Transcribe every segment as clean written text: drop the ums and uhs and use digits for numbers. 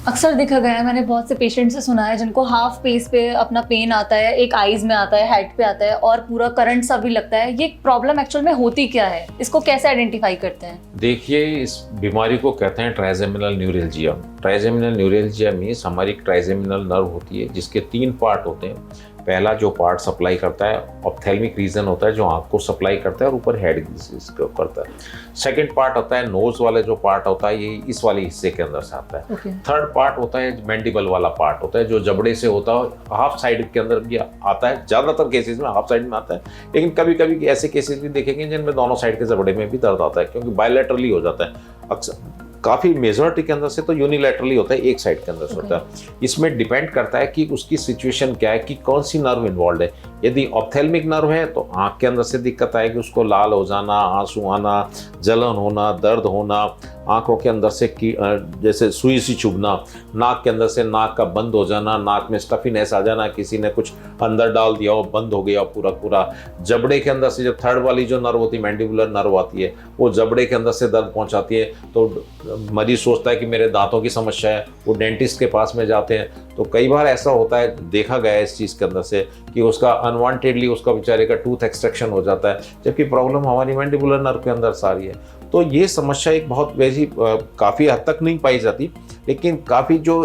अक्सर देखा गया है, मैंने बहुत से पेशेंट से सुना है जिनको हाफ फेस पे अपना पेन आता है, एक आईज में आता है, हेड पे आता है और पूरा करंट सा भी लगता है। ये प्रॉब्लम एक्चुअल में होती क्या है, इसको कैसे आइडेंटिफाई करते हैं? देखिए, इस बीमारी को कहते हैं trigeminal neuralgia. Trigeminal neuralgia means हमारी ट्राइजेमिनल नर्व होती है जिसके 3 पार्ट होते हैं। पहला जो पार्ट सप्लाई करता है ऑप्थेल्मिक रीजन होता है जो आँख को सप्लाई करता है और ऊपर हेड करता है। सेकंड पार्ट होता है नोज वाला जो पार्ट होता है, ये इस वाले हिस्से के अंदर से आता है। थर्ड पार्ट होता है मैंडिबल वाला पार्ट होता है जो जबड़े से होता है, हाफ साइड के अंदर भी आता है। ज़्यादातर केसेस में हाफ साइड में आता है, लेकिन कभी कभी ऐसे केसेस भी देखेंगे जिनमें दोनों साइड के जबड़े में भी दर्द आता है, क्योंकि बायलैटरली हो जाता है। अक्सर काफ़ी मेजॉरिटी के अंदर से तो यूनिलैटरली होता है, एक साइड के अंदर से होता है। इसमें डिपेंड करता है कि उसकी सिचुएशन क्या है, कि कौन सी नर्व इन्वॉल्व है। यदि ऑप्थेल्मिक नर्व है तो आँख के अंदर से दिक्कत आएगी, उसको लाल हो जाना, आंसू आना, जलन होना, दर्द होना, आंखों के अंदर से जैसे सुई सी चुभना, नाक के अंदर से नाक का बंद हो जाना, नाक में स्टफीनेस आ जाना, किसी ने कुछ अंदर डाल दिया हो, बंद हो गया पूरा। जबड़े के अंदर से जो थर्ड वाली जो नर्व होती है, मैंडिबुलर नर्व आती है, वो जबड़े के अंदर से दर्द पहुंचाती है। तो मरीज सोचता है कि मेरे दांतों की समस्या है, वो डेंटिस्ट के पास में जाते हैं। तो कई बार ऐसा होता है, देखा गया है इस चीज़ के अंदर से, कि उसका अनवांटेडली उसका बेचारे का टूथ एक्सट्रैक्शन हो जाता है, जबकि प्रॉब्लम हमारी मैंडिबुलर नर्व के अंदर सारी है। तो ये समस्या एक बहुत वैसी काफ़ी हद तक नहीं पाई जाती, लेकिन काफ़ी जो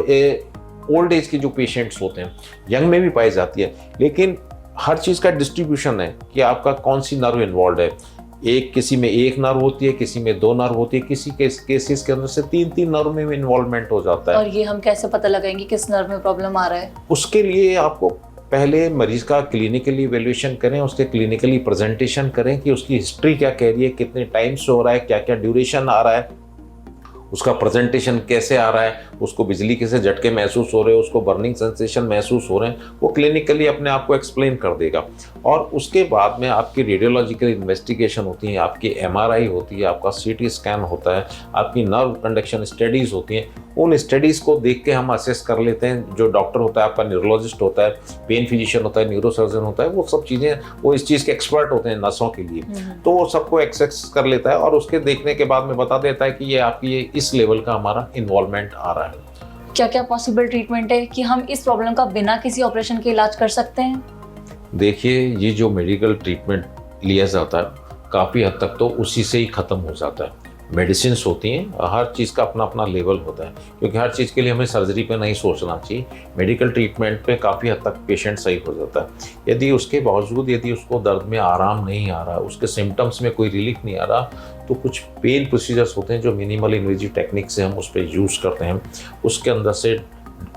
ओल्ड एज के जो पेशेंट्स होते हैं, यंग में भी पाई जाती है। लेकिन हर चीज़ का डिस्ट्रीब्यूशन है कि आपका कौन सी नर्व इन्वॉल्व है। किसी में एक नर्व होती है, किसी में 2 नर्व होती है, किसी केसेस के अंदर से 3 नर्व में इन्वॉल्वमेंट हो जाता है। और ये हम कैसे पता लगाएंगे किस नर्व में प्रॉब्लम आ रहा है? उसके लिए आपको पहले मरीज का क्लिनिकली इवेल्युएशन करें, उसके क्लिनिकली प्रेजेंटेशन करें कि उसकी हिस्ट्री क्या कह रही है, कितने टाइम से हो रहा है, क्या क्या ड्यूरेशन आ रहा है, उसका प्रेजेंटेशन कैसे आ रहा है, उसको बिजली के से झटके महसूस हो रहे हैं, उसको बर्निंग सेंसेशन महसूस हो रहे हैं, वो क्लिनिकली अपने आप को एक्सप्लेन कर देगा। और उसके बाद में आपकी रेडियोलॉजिकल इन्वेस्टिगेशन होती है, आपकी MRI होती है, आपका CT स्कैन होता है, आपकी नर्व कंडक्शन स्टडीज़ होती हैं। उन स्टडीज़ को देख के हम असेस कर लेते हैं। जो डॉक्टर होता है, आपका न्यूरोलॉजिस्ट होता है, पेन फिजिशियन होता है, न्यूरोसर्जन होता है, वो सब चीज़ें, वो इस चीज़ के एक्सपर्ट होते हैं नसों के लिए। तो वो सबको एक्सेस कर लेता है और उसके देखने के बाद में बता देता है कि ये आपकी इस लेवल का हमारा इन्वॉल्वमेंट आ रहा है। क्या क्या पॉसिबल ट्रीटमेंट है कि हम इस प्रॉब्लम का बिना किसी ऑपरेशन के इलाज कर सकते हैं? देखिए, ये जो मेडिकल ट्रीटमेंट लिया जाता है काफ़ी हद तक तो उसी से ही ख़त्म हो जाता है। मेडिसिन्स होती हैं, हर चीज़ का अपना अपना लेवल होता है, क्योंकि हर चीज़ के लिए हमें सर्जरी पे नहीं सोचना चाहिए। मेडिकल ट्रीटमेंट पे काफ़ी हद तक पेशेंट सही हो जाता है। यदि उसके बावजूद यदि उसको दर्द में आराम नहीं आ रहा, उसके सिम्टम्स में कोई रिलीफ नहीं आ रहा, तो कुछ पेन प्रोसीजर्स होते हैं जो मिनिमल इन्वेजिव टेक्निक से हम उस पर यूज़ करते हैं। उसके अंदर से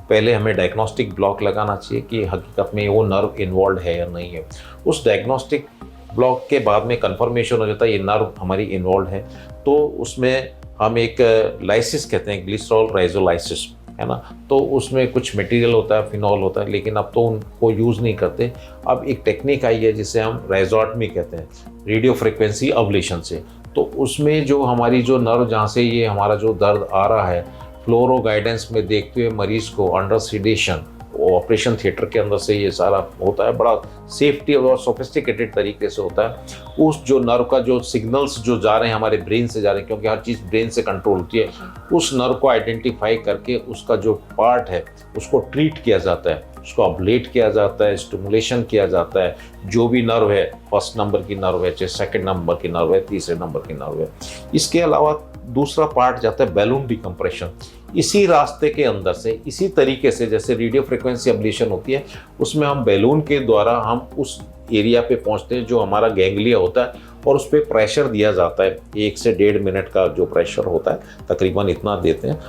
पहले हमें डायग्नोस्टिक ब्लॉक लगाना चाहिए कि हकीकत में वो नर्व इन्वॉल्व है या नहीं है। उस डायग्नोस्टिक ब्लॉक के बाद में कंफर्मेशन हो जाता है ये नर्व हमारी इन्वॉल्व है, तो उसमें हम एक लाइसिस कहते हैं, ग्लिसरॉल राइजोलाइसिस, है ना। तो उसमें कुछ मटेरियल होता है, फिनॉल होता है, लेकिन अब तो उनको यूज़ नहीं करते। अब एक टेक्निक आई है जिसे हम राइजोटमी कहते हैं, रेडियो फ्रिक्वेंसी अब्लेशन से। तो उसमें जो हमारी जो नर्व जहाँ से ये हमारा जो दर्द आ रहा है, फ्लोरो गाइडेंस में देखते हुए मरीज को अंडर सीडेशन ऑपरेशन थिएटर के अंदर से ये सारा होता है, बड़ा सेफ्टी और सोफिस्टिकेटेड तरीके से होता है। उस जो नर्व का जो सिग्नल्स जो जा रहे हैं हमारे ब्रेन से जा रहे हैं, क्योंकि हर चीज़ ब्रेन से कंट्रोल होती है, उस नर्व को आइडेंटिफाई करके उसका जो पार्ट है उसको ट्रीट किया जाता है, उसको अब्लेट किया जाता है, स्टिमुलेशन किया जाता है। जो भी नर्व है, फर्स्ट नंबर की नर्व है, चाहे सेकंड नंबर की नर्व है, तीसरे नंबर की नर्व है। इसके अलावा दूसरा पार्ट जाता है बैलून डिकम्प्रेशन। इसी रास्ते के अंदर से, इसी तरीके से जैसे रेडियो फ्रिक्वेंसी अब्लेशन होती है, उसमें हम बैलून के द्वारा हम उस एरिया पे पहुंचते हैं जो हमारा गैंग्लिया होता है, और उस पर प्रेशर दिया जाता है। 1 से 1.5 मिनट का जो प्रेशर होता है, तकरीबन इतना देते हैं,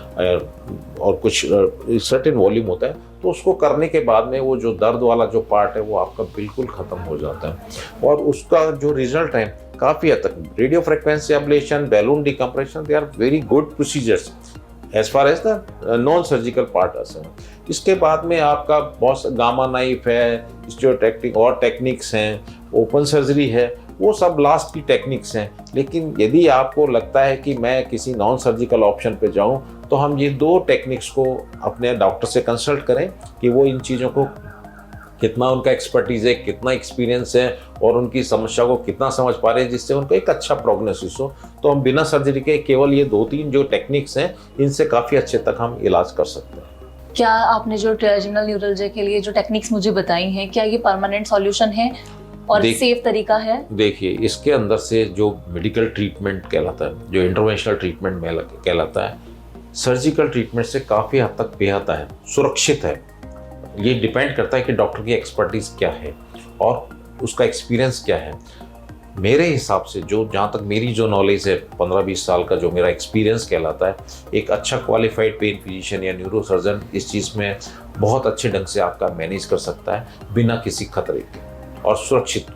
और कुछ सर्टेन वॉल्यूम होता है। तो उसको करने के बाद में वो जो दर्द वाला जो पार्ट है वो आपका बिल्कुल ख़त्म हो जाता है। और उसका जो रिजल्ट है काफ़ी हद तक, radio frequency ablation, balloon decompression, they are very good procedures as far as the non surgical part है। इसके बाद में आपका बहुत गामा नाइफ है, जो टेक्निक और टेक्निक्स हैं, ओपन सर्जरी है, वो सब लास्ट की टेक्निक्स हैं। लेकिन यदि आपको लगता है कि मैं किसी नॉन सर्जिकल ऑप्शन पे जाऊं, तो हम ये 2 टेक्निक्स को अपने डॉक्टर से कंसल्ट करें कि वो इन चीज़ों को कितना उनका एक्सपर्टीज है, कितना एक्सपीरियंस है और उनकी समस्या को कितना समझ पा रहे हैं जिससे उनको एक अच्छा प्रोग्नोसिस हो। तो हम बिना सर्जरी के केवल ये 2-3 जो टेक्निक्स हैं इनसे काफ़ी अच्छे तक हम इलाज कर सकते हैं। क्या आपने जो ट्राइजेमिनल न्यूरल्जिया के लिए जो टेक्निक्स मुझे बताई हैं, क्या ये परमानेंट सॉल्यूशन है और सेफ तरीका है? देखिए, इसके अंदर से जो मेडिकल ट्रीटमेंट कहलाता है, जो इंटरवेंशनल ट्रीटमेंट कहलाता है, सर्जिकल ट्रीटमेंट से काफ़ी हद तक बेहतर है, सुरक्षित है। ये डिपेंड करता है कि डॉक्टर की एक्सपर्टीज़ क्या है और उसका एक्सपीरियंस क्या है। मेरे हिसाब से जो जहाँ तक मेरी जो नॉलेज है 15-20 साल का जो मेरा एक्सपीरियंस कहलाता है, एक अच्छा क्वालिफाइड पेन फिजिशियन या न्यूरोसर्जन इस चीज़ में बहुत अच्छे ढंग से आपका मैनेज कर सकता है बिना किसी खतरे के और सुरक्षित।